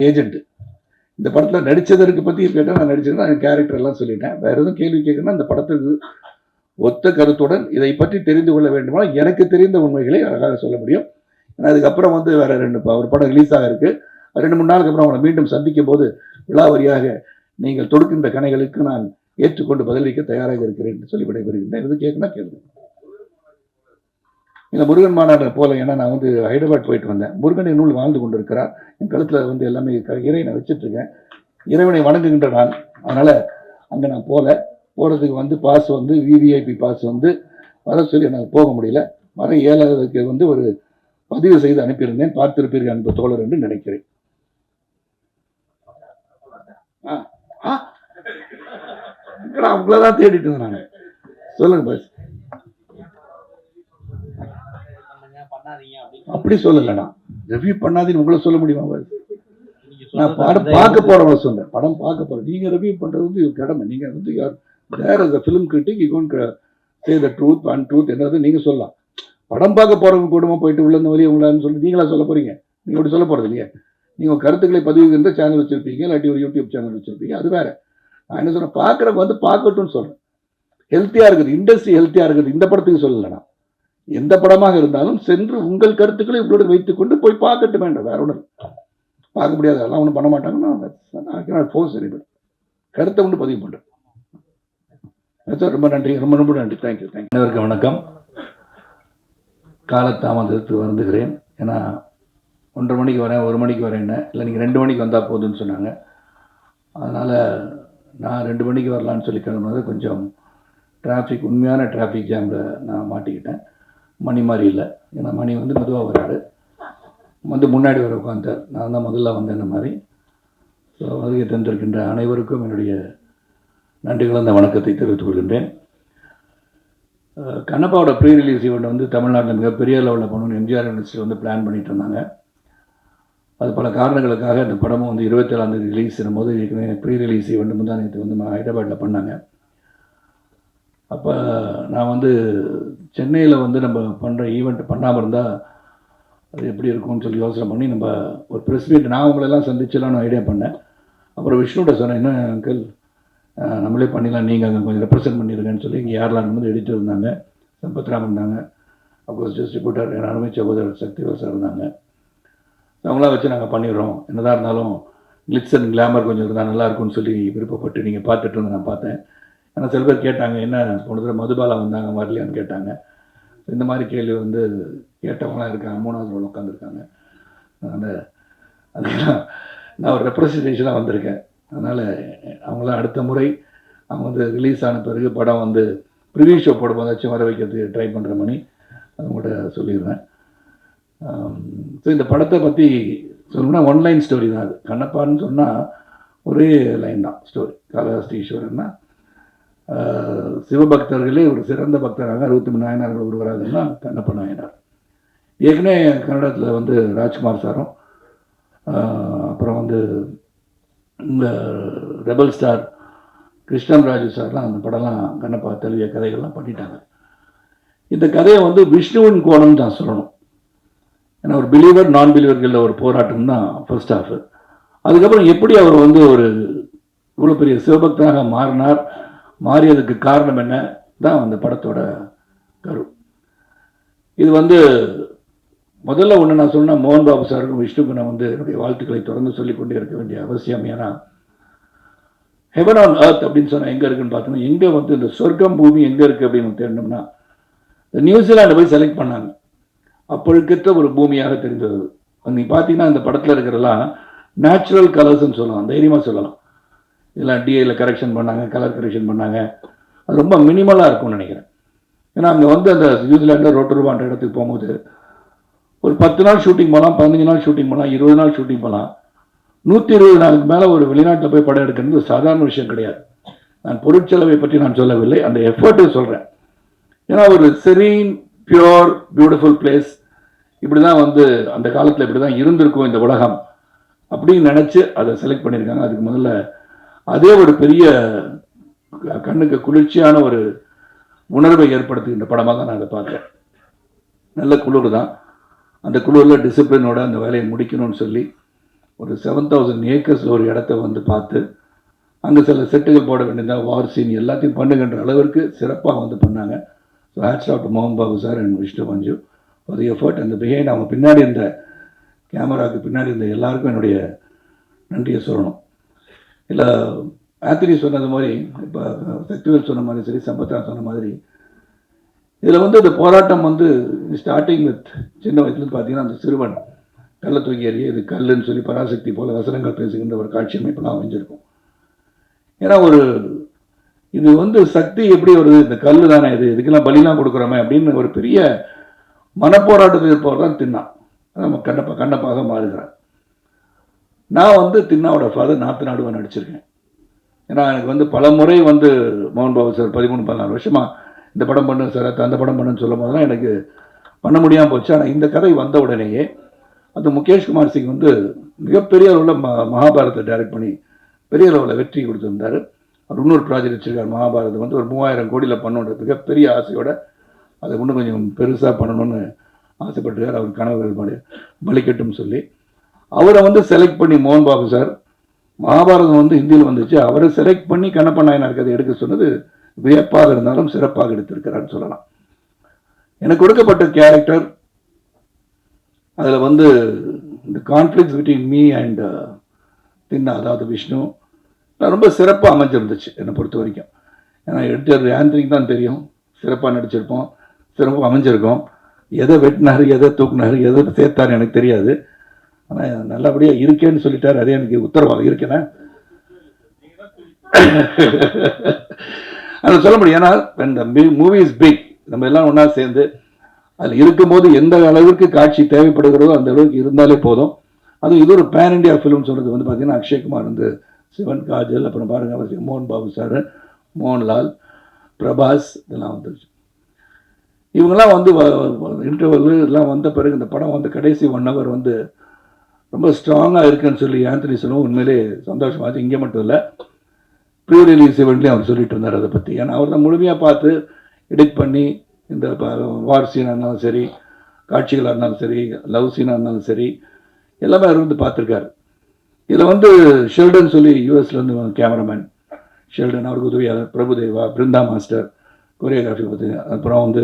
Agent. இந்த படத்தில் நடித்ததற்கு பற்றி கேட்டால் நான் நடிச்சிருக்கேன், கேரக்டர் எல்லாம் சொல்லிட்டேன். வேற எதுவும் கேள்வி கேட்கணும்னா இந்த படத்துக்கு ஒத்த கருத்துடன் இதை பற்றி தெரிந்து கொள்ள வேண்டுமானால் எனக்கு தெரிந்த உண்மைகளை அழகாக சொல்ல முடியும். ஏன்னா அதுக்கப்புறம் வந்து வேற ஒரு படம் ரிலீஸ் ஆக இருக்கு. 2-3 நாளுக்கு அப்புறம் அவங்களை மீண்டும் சந்திக்கும் போது விழாவரியாக நீங்கள் தொடுக்கின்ற கணைகளுக்கு நான் ஏற்றுக்கொண்டு பதிலளிக்க தயாராக இருக்கிறேன் என்று சொல்லி விடைபெறுகின்றேன். எது கேட்கணும் கேளுங்க. இந்த முருகன் மாநாடு போல, ஏன்னா நான் வந்து ஹைதராபாத் போயிட்டு வந்தேன். முருகன் நூல் வாழ்ந்து கொண்டு இருக்கிறார். என் கழுத்தில் வந்து எல்லாமே இறைவனை வச்சுட்டு இருக்கேன். இறைவனை வணங்குகின்ற நான், அதனால அங்கே நான் போகிறதுக்கு வந்து பாஸ் வந்து விவிஐபி பாஸ் வந்து வர சொல்லி எனக்கு போக முடியல. வர 7க்கு வந்து ஒரு பதிவு செய்து அனுப்பியிருந்தேன். பார்த்திருப்பீர்கள் அன்பு தோழர் என்று நினைக்கிறேன். அவங்களதான் தேடிட்டு இருந்தேன் நான். சொல்லுங்க பாஸ். அப்படி சொல்லலண்ணா, ரிவ்யூ பண்ணாதீன்னு உங்களை சொல்ல முடியுமா பாஸ்? நான் படம் பார்க்க போறவங்க சொன்னேன். படம் பார்க்க போறேன். நீங்க ரிவ்யூ பண்றது வந்து கடமை. நீங்க வந்து there is a film critic, you can't say the truth, untruth என்னது நீங்க சொல்லலாம். படம் பார்க்க போறவங்க கூடமா போயிட்டு உள்ள இந்த வழியை உங்களான்னு சொல்லி நீங்களா சொல்ல போறீங்க? நீங்க அப்படி சொல்ல போறது இல்லையா? நீங்க கருத்துக்களை பதிவுகின்ற சேனல் வச்சிருப்பீங்க, இல்லாட்டி ஒரு யூடியூப் சேனல் வச்சிருப்பீங்க, அது வேற. நான் என்ன சொல்றேன், பார்க்குறவங்க வந்து பார்க்கட்டும்னு சொல்றேன். ஹெல்த்தியா இருக்குது, இண்டஸ்ட்ரி ஹெல்த்தியா இருக்குது. இந்த படத்துக்கு சொல்லலைண்ணா, எந்த படமாக இருந்தாலும் சென்று உங்கள் கருத்துக்களை உங்களுடன் வைத்துக் கொண்டு போய் பார்க்கட்டும் என்ற வேற ஒன்று பார்க்க முடியாது. அதெல்லாம் ஒன்றும் பண்ண மாட்டாங்கன்னா ஃபோர்ஸ் எனிபடி. கருத்தை ஒன்று பதிவு பண்ணுறேன். ரொம்ப நன்றி, ரொம்ப ரொம்ப நன்றி. தேங்க்யூ. அனைவருக்கும் வணக்கம். காலதாமதத்துக்கு வருந்துகிறேன். ஏன்னா 1:30 மணிக்கு வரேன், 1 மணிக்கு வரேன்னு, இல்லை நீங்கள் 2 மணிக்கு வந்தால் போதுன்னு சொன்னாங்க. அதனால் நான் 2 மணிக்கு வரலான்னு சொல்லி கிளம்புனது கொஞ்சம் டிராஃபிக், உண்மையான டிராஃபிக் ஜாமில் நான் மாட்டிக்கிட்டேன். மணி மாதிரி இல்லை. ஏன்னா மணி வந்து மெதுவாக வராரு, வந்து முன்னாடி வர உட்காந்தார். நான் தான் முதல்ல வந்தேன் மாதிரி. ஸோ வருகை தந்திருக்கின்ற அனைவருக்கும் என்னுடைய நன்றிகள், அந்த வணக்கத்தை தெரிவித்துக் கொள்கின்றேன். கண்ணப்பாவோட ப்ரீ ரிலீஸ் ஈவெண்ட் வந்து தமிழ்நாட்டில் மிகப்பெரிய லெவலில் பண்ணணும்னு எம்ஜிஆர் யூனிவர்சிட்டி வந்து பிளான் பண்ணிட்டு இருந்தாங்க. அது பல காரணங்களுக்காக இந்த படமும் வந்து 27ஆம் தேதி ரிலீஸ் பண்ணும்போது ஏற்கனவே ப்ரீ ரிலீஸ் ஈவெண்ட் முந்தானத்து வந்து ஹைதராபாத்தில் பண்ணாங்க. அப்போ நான் வந்து சென்னையில் வந்து நம்ம பண்ணுற ஈவெண்ட் பண்ணாமல் இருந்தால் அது எப்படி இருக்கும்னு சொல்லி யோசனை பண்ணி நம்ம ஒரு ப்ரெஸ் மீட், நான் உங்களெல்லாம் சந்திச்செல்லாம் நான் ஐடியா பண்ணேன். அப்புறம் விஷ்ணுகிட்ட சொன்னேன், என்ன அங்கிள் நம்மளே பண்ணிடலாம், நீங்கள் அங்கே கொஞ்சம் ரெப்ரசென்ட் பண்ணிடுங்கன்னு சொல்லி. இங்கே யாரெல்லாம் வந்து எடிட்டர் இருந்தாங்க, சம்பத்ராம் இருந்தாங்க, அப்கோர்ஸ் டிஸ்ட்ரிபியூட்டர் என் அருமை சகோதரர் சக்திவேல் சார் இருந்தாங்க. அவங்களாம் வச்சு நாங்கள் பண்ணிடுறோம், என்னதான் இருந்தாலும் கிளிட்ஸ் அண்ட் கிளாமர் கொஞ்சம் இருந்தால் நல்லாயிருக்கும்னு சொல்லி விருப்பப்பட்டு நீங்கள் பார்த்துட்டு இருந்து நான் பார்த்தேன். ஏன்னா சில பேர் கேட்டாங்க, என்ன போன தடவை மதுபாலா வந்தாங்க வரலையான்னு கேட்டாங்க. இந்த மாதிரி கேள்வி வந்து கேட்டவங்களாம் இருக்காங்க, 3வது ரோல் உட்காந்துருக்காங்க. அதனால் அதெல்லாம் நான் ஒரு ரெப்ரஸன்டேஷனாக வந்திருக்கேன். அதனால் அவங்களாம் அடுத்த முறை அவங்க வந்து ரிலீஸ் ஆன பிறகு படம் வந்து ப்ரிவியூ ஷோ போடும்போதாச்சும் வர வைக்கிறதுக்கு ட்ரை பண்ணுற மணி அதை கூட சொல்லிடுவேன். ஸோ இந்த படத்தை பற்றி சொல்லணும்னா ஒன்லைன் ஸ்டோரி தான் அது. கண்ணப்பான்னு சொன்னால் ஒரே லைன் தான் ஸ்டோரி. காளஹஸ்தி ஈஸ்வரன்னா சிவபக்தர்களே ஒரு சிறந்த பக்தராக 63 நாயனார்கள் ஒருவராக கண்ணப்ப நாயனார். ஏற்கனவே கன்னடத்தில் வந்து ராஜ்குமார் சாரும் அப்புறம் வந்து இந்த ரெபல் ஸ்டார் கிருஷ்ணன் ராஜு சார்லாம் அந்த படம்லாம் கண்ணப்பா தழுவிய கதைகள்லாம் பண்ணிட்டாங்க. இந்த கதையை வந்து விஷ்ணுவின் கோணம் தான் சொல்லணும். ஏன்னா ஒரு பிலீவர் நான் பிலீவர்களில் ஒரு போராட்டம் தான் ஃபர்ஸ்ட் ஹாஃப். அதுக்கப்புறம் எப்படி அவர் வந்து ஒரு இவ்வளோ பெரிய சிவபக்தனாக மாறினார், மாறியதுக்கு காரணம் என்ன தான் அந்த படத்தோட கரு. இது வந்து முதல்ல ஒன்று நான் சொன்னால் மோகன் பாபு சாருக்கும் விஷ்ணுக்கு நான் வந்து என்னுடைய வாழ்த்துக்களை தொடர்ந்து சொல்லிக்கொண்டே இருக்க வேண்டிய அவசியம். ஏன்னா ஹெவன் ஆன் எர்த் அப்படின்னு சொன்னால் எங்கே இருக்குன்னு பார்த்தோம்னா, எங்கே வந்து இந்த சொர்க்கம் பூமி எங்கே இருக்குது அப்படின்னு தேடணும்னா இந்த நியூசிலாண்டை போய் செலக்ட் பண்ணாங்க. அப்பொழுக்கற்ற ஒரு பூமியாக தெரிந்தது. நீங்கள் பார்த்தீங்கன்னா இந்த படத்தில் இருக்கிறதெல்லாம் நேச்சுரல் கலர்ஸ்ன்னு சொல்லலாம், தைரியமாக சொல்லலாம். இதெல்லாம் டிஐயில் கரெக்ஷன் பண்ணாங்க, கலர் கரெக்ஷன் பண்ணாங்க. அது ரொம்ப மினிமலாக இருக்கும்னு நினைக்கிறேன். ஏன்னா அங்கே வந்து அந்த நியூசிலாண்டில் ரோட்டருவான்ற இடத்துக்கு போகும்போது ஒரு 10 நாள் ஷூட்டிங் போகலாம், 15 நாள் ஷூட்டிங் போகலாம், 20 நாள் ஷூட்டிங் போகலாம். 120 நாளுக்கு மேலே ஒரு வெளிநாட்டில் போய் படம் எடுக்கிறது சாதாரண விஷயம் கிடையாது. நான் பொருட்செலவை பற்றி நான் சொல்லவில்லை, அந்த எஃபர்ட்டு சொல்கிறேன். ஏன்னா ஒரு செரீன் பியூர் பியூட்டிஃபுல் பிளேஸ் இப்படி தான் வந்து அந்த காலத்தில் இப்படி தான் இருந்திருக்கும் இந்த உலகம் அப்படின்னு நினச்சி அதை செலக்ட் பண்ணியிருக்காங்க. அதுக்கு முதல்ல அதே ஒரு பெரிய கண்ணுக்கு குளிர்ச்சியான ஒரு உணர்வை ஏற்படுத்துகின்ற படமாக தான் நான் அதை பார்க்குறேன். நல்ல குளிர் தான். அந்த குழுவில் டிசிப்ளினோட அந்த வேலையை முடிக்கணும்னு சொல்லி ஒரு 7000 ஏக்கர்ஸில் ஒரு இடத்த வந்து பார்த்து அங்கே சில செட்டுகள் போட வேண்டியதாக வார் சீன் எல்லாத்தையும் பண்ணுகின்ற அளவிற்கு சிறப்பாக வந்து பண்ணாங்க. ஸோ ஹேட்ஸ் ஆஃப் டு மோகன் Babu sir and Vishnu Manju for the effort அந்த பிஹைண்ட் அவங்க பின்னாடி இருந்த கேமராவுக்கு பின்னாடி இருந்த எல்லாருக்கும் என்னுடைய நன்றியை சொல்லணும். இல்லை ஆத்திரி சொன்னது மாதிரி, இப்போ சக்திவேல் சொன்ன மாதிரி சரி, சம்பத்ரா சொன்ன மாதிரி, இதில் வந்து இந்த போராட்டம் வந்து ஸ்டார்டிங் வித் சின்ன வயசுலேருந்து பார்த்தீங்கன்னா அந்த சிறுவன் கல்லை தூக்கி எறிய இது கல்லுன்னு சொல்லி பராசக்தி போல வசனங்கள் பேசுகின்ற ஒரு காட்சி அமைப்பெல்லாம் அமைஞ்சிருக்கும். ஏன்னா ஒரு இது வந்து சக்தி எப்படி வருது, இந்த கல் தானே இது, இதுக்கெல்லாம் பலிலாம் கொடுக்குறோமே அப்படின்னு ஒரு பெரிய மனப்போராட்டத்தில் இருப்பவர் தான் தின்னா. நம்ம கண்ணப்பாக மாறுகிறேன். நான் வந்து தின்னாவோட ஃபாதர் நாத்து நடிச்சிருக்கேன். ஏன்னா எனக்கு வந்து பல முறை வந்து மோகன் பாபு சார் 13-14 வருஷமாக இந்த படம் பண்ணு சார், அந்த படம் பண்ணுன்னு சொல்லும் போதெல்லாம் எனக்கு பண்ண முடியாமல் போச்சு. ஆனால் இந்த கதை வந்த உடனேயே அந்த முகேஷ் குமார் சிங் வந்து மிகப்பெரிய அளவில் மகாபாரத்தை டைரக்ட் பண்ணி பெரிய அளவில் வெற்றி கொடுத்துருந்தார். அவர் இன்னொரு ப்ராஜெக்ட் வச்சுருக்கார். மகாபாரதம் வந்து ஒரு 3000 கோடியில் பண்ணோட மிகப்பெரிய ஆசையோட அதை இன்னும் கொஞ்சம் பெருசாக பண்ணணும்னு ஆசைப்பட்டுருக்கார். அவர் கனவுகள் பலிக்கட்டும் சொல்லி அவரை வந்து செலக்ட் பண்ணி மோகன் பாபு சார் மகாபாரதம் வந்து ஹிந்தியில் வந்துச்சு, அவரை செலக்ட் பண்ணி கண்ணப்ப நாயனார் கதை எடுக்க சொன்னது வியப்பாக இருந்தாலும் சிறப்பாக எடுத்திருக்கிறான்னு சொல்லலாம். எனக்கு கொடுக்கப்பட்ட கேரக்டர் அதில் வந்து இந்த கான்ஃப்ளிக்ஸ் பிட்வீன் மீ அண்ட் தின்னா, அதாவது விஷ்ணு, ரொம்ப சிறப்பாக அமைஞ்சிருந்துச்சு என்னை பொறுத்த வரைக்கும். ஏன்னா எடிட்டர் ஆந்தனிக்கு தான் தெரியும், சிறப்பாக நடிச்சிருப்போம், சிறப்பாக அமைஞ்சிருக்கோம். எதை வெட்டினார், எதை தூக்குனார், எதை சேர்த்தாரு எனக்கு தெரியாது. ஆனால் நல்லபடியாக இருக்கேன்னு சொல்லிட்டார். அதே எனக்கு உத்தரவாதம் இருக்கேன்னா அதை சொல்ல முடியும். ஏன்னா இந்த மூவி இஸ் பிக், நம்ம எல்லாம் ஒன்றா சேர்ந்து அதில் இருக்கும்போது எந்த அளவிற்கு காட்சி தேவைப்படுகிறதோ அந்த அளவுக்கு இருந்தாலே போதும். அதுவும் இது ஒரு பேன் இண்டியா ஃபிலிம் சொல்கிறது வந்து பார்த்தீங்கன்னா அக்ஷய்குமார் வந்து, சிவன், காஜல், அப்புறம் பாருங்க மோகன் பாபு சார், மோகன்லால், பிரபாஸ், இதெல்லாம் வந்துருச்சு. இவங்கெல்லாம் வந்து இன்டர்வல் எல்லாம் வந்த பிறகு இந்த படம் வந்து கடைசி 1 hour வந்து ரொம்ப ஸ்ட்ராங்காக இருக்குன்னு சொல்லி ஆந்தனி சொல்லுவோம். உண்மையிலே சந்தோஷமாச்சு. இங்கே மட்டும் இல்லை, ப்ரீ ரிலீஸ் இவெண்ட்லேயும் அவர் சொல்லிட்டு இருந்தார் அதை பற்றி. ஏன்னா அவர் தான் முழுமையாக பார்த்து எடிட் பண்ணி இந்த வார் சீனாக இருந்தாலும் சரி, காட்சிகளாக இருந்தாலும் சரி, லவ் சீனாக இருந்தாலும் சரி, எல்லாமே அவர் வந்து பார்த்துருக்காரு. இதில் வந்து ஷெல்டன் சொல்லி யூஎஸ்லேருந்து கேமராமேன் ஷெல்டன், அவருக்கு உதவியாளர் பிரபுதேவா, பிருந்தா மாஸ்டர் கொரியோகிராஃபி பற்றி, அப்புறம் வந்து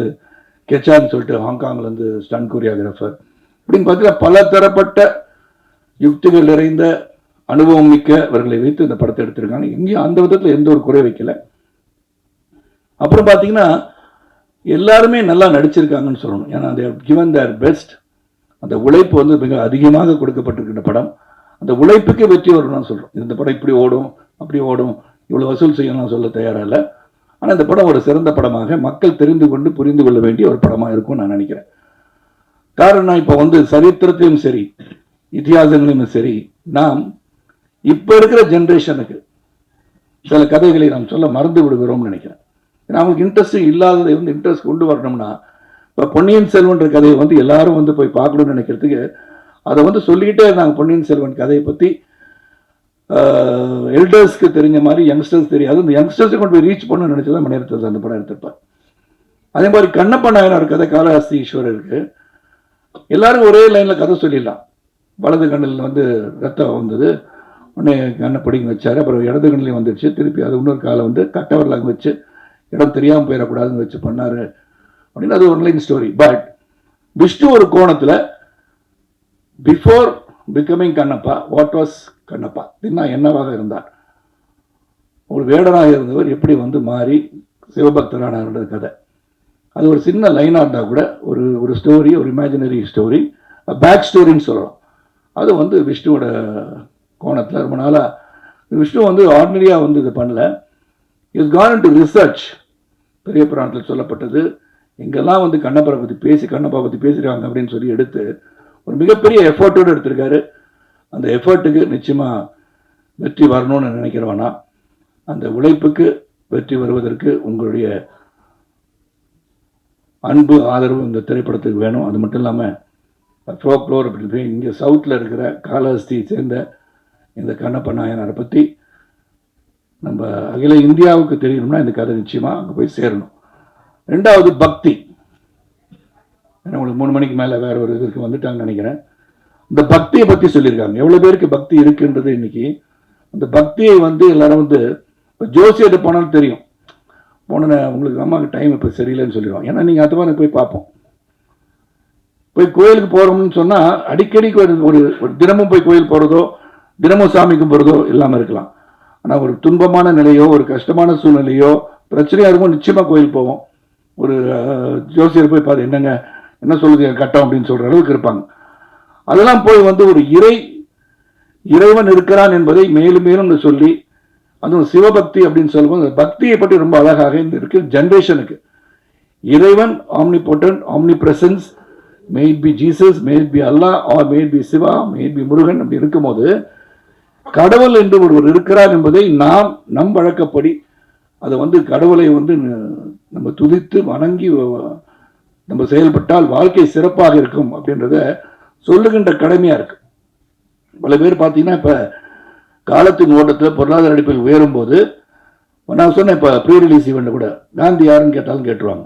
கெச்சான்னு சொல்லிட்டு ஹாங்காங்லேருந்து ஸ்டன் கொரியோகிராஃபர், இப்படின்னு பார்த்தீங்கன்னா பல தரப்பட்ட யுக்திகள் நிறைந்த அனுபவம் மிக்கவர்களை வைத்து இந்த படத்தை எடுத்திருக்காங்க. இங்கேயும் அந்த விதத்தில் எந்த ஒரு குறை வைக்கல. அப்புறம் பார்த்தீங்கன்னா எல்லாருமே நல்லா நடிச்சிருக்காங்கன்னு சொல்லணும். ஏன்னா அந்த கிவன் தேர் பெஸ்ட். அந்த உழைப்பு வந்து மிக அதிகமாக கொடுக்கப்பட்டிருக்கின்ற படம். அந்த உழைப்புக்கு வெற்றி வரும்னு சொல்கிறோம். இந்த படம் இப்படி ஓடும், அப்படி ஓடும், இவ்வளோ வசூல் செய்யலாம் சொல்ல தயாராக இல்லை. ஆனால் இந்த படம் ஒரு சிறந்த படமாக மக்கள் தெரிந்து கொண்டு புரிந்து கொள்ள வேண்டிய ஒரு படமாக இருக்கும் நான் நினைக்கிறேன். காரணம் இப்போ வந்து சரித்திரத்திலும் சரி, இதிகாசங்களையும் சரி, நாம் இப்போ இருக்கிற ஜென்ரேஷனுக்கு சில கதைகளை நாம் சொல்ல மறந்து விடுகிறோம்னு நினைக்கிறேன். ஏன்னா அவங்களுக்கு இன்ட்ரெஸ்ட் இல்லாததை வந்து இன்ட்ரெஸ்ட் கொண்டு வரணும்னா, இப்போ பொன்னியின் செல்வன்ற கதையை வந்து எல்லாரும் வந்து போய் பார்க்கணும்னு நினைக்கிறதுக்கு அதை வந்து சொல்லிக்கிட்டே இருந்தாங்க. பொன்னியின் செல்வன் கதையை பற்றி எல்டர்ஸ்க்கு தெரிஞ்ச மாதிரி யங்ஸ்டர்ஸ் தெரியாது. அந்த யங்ஸ்டர்ஸை கொண்டு போய் ரீச் பண்ணணும்னு நினச்சி தான் மணிரத்னம் அந்த படம் எடுத்திருப்பார். அதே மாதிரி கண்ணப்ப நாயனார் கதை காளஹஸ்தி ஈஸ்வரருக்கு எல்லாரும் ஒரே லைனில் கதை சொல்லிடலாம். வலது கண்ணில் வந்து ரத்தம் வந்தது, உடனே கண்ணை பிடிங்க வச்சார். அப்புறம் இடது கண்ணிலையும் வந்துடுச்சு. திருப்பி அது இன்னொரு காலை வந்து கட்டவரலாக வச்சு இடம் தெரியாமல் போயிடக்கூடாதுன்னு வச்சு பண்ணார் அப்படின்னு அது ஒரு லைன் ஸ்டோரி. பட் விஷ்ணு ஒரு கோணத்தில் before becoming Kannappa, what was Kannappa, தின்னா என்னவாக இருந்தார், ஒரு வேடனாக இருந்தவர் எப்படி வந்து மாறி சிவபக்தரானார்ன்றது கதை. அது ஒரு சின்ன லைனாக இருந்தால் கூட ஒரு ஸ்டோரி, ஒரு இமேஜினரி ஸ்டோரி, பேக் ஸ்டோரின்னு சொல்லலாம். அது வந்து விஷ்ணுவோட கோணத்தில் ரொம்ப நாளாக விஷ்ணு வந்து ஆர்டினரியாக வந்து இது பண்ணல. Is Khan to research. பெரிய புராணத்தில் சொல்லப்பட்டது எங்கெல்லாம் வந்து கண்ணப்பரை பற்றி கண்ணப்பா பற்றி பேசுகிறாங்க அப்படின்னு சொல்லி எடுத்து ஒரு மிகப்பெரிய எஃபர்ட்டோடு எடுத்திருக்காரு. அந்த எஃபர்ட்டுக்கு நிச்சயமாக வெற்றி வரணும்னு நினைக்கிறவனா, அந்த உழைப்புக்கு வெற்றி வருவதற்கு உங்களுடைய அன்பு ஆதரவு இந்த திரைப்படத்துக்கு வேணும். அது மட்டும் இல்லாமல் ஃபோக்லோர் அப்படின்னு இங்கே சவுத்தில் இருக்கிற காளஹஸ்தியை சேர்ந்த இந்த கண்ணப்ப நாயனாரை பற்றி நம்ம அகில இந்தியாவுக்கு தெரியணும்னா இந்த கதை நிச்சயமாக அங்கே போய் சேரணும். ரெண்டாவது பக்தி. ஏன்னா உங்களுக்கு 3 மணிக்கு மேலே வேறு ஒரு இதுக்கு வந்துட்டாங்கன்னு நினைக்கிறேன். இந்த பக்தியை பற்றி சொல்லியிருக்காங்க. எவ்வளோ பேருக்கு பக்தி இருக்குன்றது இன்னைக்கு. அந்த பக்தியை வந்து எல்லாரும் வந்து இப்போ ஜோசியத்தை போனாலும் தெரியும். போன உங்களுக்கு அம்மாவுக்கு டைம் இப்போ சரியில்லைன்னு சொல்லிடுவோம். ஏன்னா நீங்கள் அது மாதிரி போய் பார்ப்போம். போய் கோயிலுக்கு போகிறோம்னு சொன்னால் அடிக்கடிக்கு ஒரு தினமும் போய் கோயில் போகிறதோ தினமும் சாமி கும்பிட்றதோ இல்லாமல் இருக்கலாம். ஆனால் ஒரு துன்பமான நிலையோ ஒரு கஷ்டமான சூழ்நிலையோ பிரச்சனையாக இருக்கும், நிச்சயமாக கோயில் போவோம். ஒரு ஜோசியர் போய் பார்த்து என்னங்க என்ன சொல்லுது கட்டம் அப்படின்னு சொல்கிற அளவுக்கு இருப்பாங்க. அதெல்லாம் போய் வந்து ஒரு இறைவன் இருக்கிறான் என்பதை மேலும் மேலும் சொல்லி, அதுவும் சிவபக்தி அப்படின்னு சொல்லும்போது பக்தியை பற்றி ரொம்ப அழகாக இந்த இருக்கு ஜென்ரேஷனுக்கு. இறைவன் omnipotent, omnipresence, may it be Jesus, may it be Allah, or may it be Shiva, may it be Murugan அப்படி இருக்கும்போது கடவுள் என்று ஒருவர் இருக்கிறார் என்பதை நாம் நம் வழக்கப்படி அதை வந்து கடவுளை வந்து நம்ம துதித்து வணங்கி நம்ம செயல்பட்டால் வாழ்க்கை சிறப்பாக இருக்கும் அப்படின்றத சொல்லுகின்ற கடமையா இருக்கு. பல பேர் பார்த்தீங்கன்னா இப்போ காலத்தின் ஓட்டத்தில் பொருளாதார அடிப்பில் உயரும் போது நான் சொன்னேன், இப்போ ப்ரீ ரிலீஸ் ஈவெண்ட் கூட காந்தி யாருன்னு கேட்டாலும் கேட்டுருவாங்க.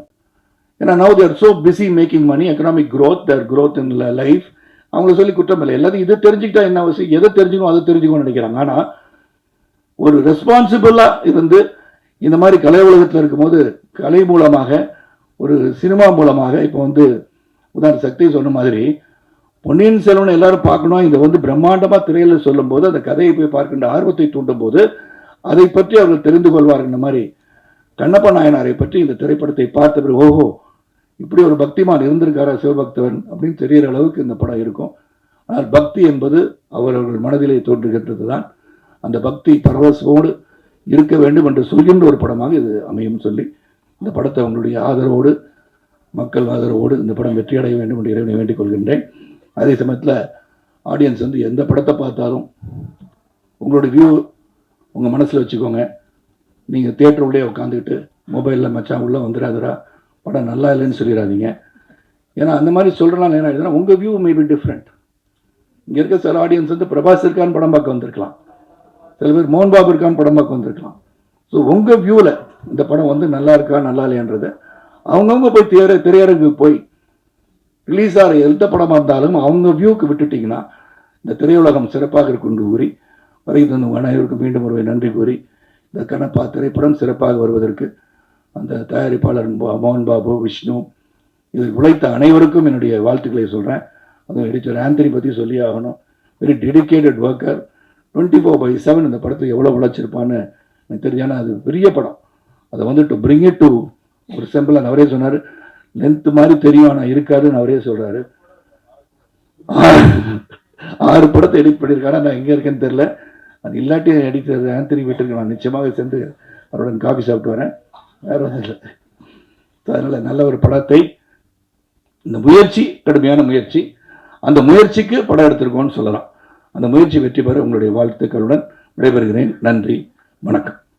ஏன்னா now they're so busy making money, economic growth, their growth in life. அவங்கள சொல்லி குற்றம் இல்லை. எல்லாத்தையும் இதை தெரிஞ்சுக்கிட்டா என்ன அவசியம், எதை தெரிஞ்சுக்கணும் அதை தெரிஞ்சுக்கணும்னு நினைக்கிறாங்க. ஆனால் ஒரு ரெஸ்பான்சிபிளாக இருந்து இந்த மாதிரி கலை உலகத்தில் இருக்கும்போது கலை மூலமாக ஒரு சினிமா மூலமாக இப்போ வந்து உதாரண சக்தி சொன்ன மாதிரி பொன்னியின் செல்வன் எல்லாரும் பார்க்கணும், இதை வந்து பிரம்மாண்டமாக திரையில் சொல்லும் போது அந்த கதையை போய் பார்க்கின்ற ஆர்வத்தை தூண்டும் போது அதை பற்றி அவர்கள் தெரிந்து கொள்வார்கள். இந்த மாதிரி கண்ணப்ப நாயனாரை பற்றி இந்த திரைப்படத்தை பார்த்த பிறகு ஓஹோ இப்படி ஒரு பக்திமான் இருந்திருக்காரா சிவபக்தவன் அப்படின்னு தெரிகிற அளவுக்கு இந்த படம் இருக்கும். ஆனால் பக்தி என்பது அவரவர்கள் மனதிலே தோன்றுகின்றது தான். அந்த பக்தி பரவசோடு இருக்க வேண்டும் என்று சொல்கின்ற ஒரு படமாக இது அமையும் சொல்லி இந்த படத்தை உங்களுடைய ஆதரவோடு, மக்கள் ஆதரவோடு இந்த படம் வெற்றியடைய வேண்டும் என்று இறைவனை வேண்டிக் கொள்கின்றேன். அதே சமயத்தில் ஆடியன்ஸ் வந்து எந்த படத்தை பார்த்தாலும் உங்களுடைய வியூ உங்கள் மனசில் வச்சுக்கோங்க. நீங்கள் தியேட்டர் உள்ளே உட்காந்துக்கிட்டு மொபைலில் மச்சான் உள்ளே வந்துடாதரா படம் நல்லா இல்லைன்னு சொல்லிடாதீங்க. ஏன்னா அந்த மாதிரி சொல்கிறனால என்ன ஆயிடுதுன்னா உங்கள் வியூ மே பி டிஃப்ரெண்ட். இங்கே இருக்க சில ஆடியன்ஸ் வந்து பிரபாஸ் இருக்கான்னு படம் பார்க்க வந்திருக்கலாம், சில பேர் மோகன் பாபு இருக்கான்னு படம் பார்க்க வந்திருக்கலாம். ஸோ உங்கள் வியூவில் இந்த படம் வந்து நல்லா இருக்கா நல்லா இல்லையன்றதை அவங்கவுங்க போய் திரையரங்குக்கு போய் ரிலீஸ் ஆகிற எந்த படமாக இருந்தாலும் அவங்க வியூக்கு விட்டுட்டிங்கன்னா இந்த திரையுலகம் சிறப்பாக இருக்கும் என்று கூறி வரை தந்த அனைவருக்கும் மீண்டும் ஒரு நன்றி கூறி இந்த கண்ணப்பா திரைப்படம் சிறப்பாக வருவதற்கு அந்த தயாரிப்பாளர் மோகன் பாபு, விஷ்ணு, இதில் உழைத்த அனைவருக்கும் என்னுடைய வாழ்த்துக்களை சொல்கிறேன். அதுவும் எடிட்டர் ஆந்தனி பற்றி சொல்லி ஆகணும். வெரி டெடிக்கேட்டட் ஒர்க்கர், 24/7 இந்த படத்துக்கு எவ்வளோ உழைச்சிருப்பான்னு எனக்கு தெரிஞ்சானா அது பெரிய படம். அதை வந்து டு பிரிங் இட் டு ஒரு சிம்பிள், அவரே சொன்னார் லென்த்து மாதிரி தெரியும் ஆனால் இருக்காதுன்னு அவரே சொல்கிறாரு. 6 படத்தை எடிட் பண்ணியிருக்காரு. நான் எங்கே இருக்கேன்னு தெரில. அது இல்லாட்டி எடிட்டர் ஆந்தனி வீட்டுக்கு நான் நிச்சயமாக சென்று அவருடன் காஃபி சாப்பிட்டு வரேன். வேறு ஒன்றும் இல்லை. அதனால் நல்ல ஒரு படத்தை, இந்த முயற்சி கடுமையான முயற்சி, அந்த முயற்சிக்கு படம் எடுத்திருக்கோன்னு சொல்லலாம். அந்த முயற்சி வெற்றி பெற உங்களுடைய வாழ்த்துக்களுடன் விடைபெறுகிறேன். நன்றி, வணக்கம்.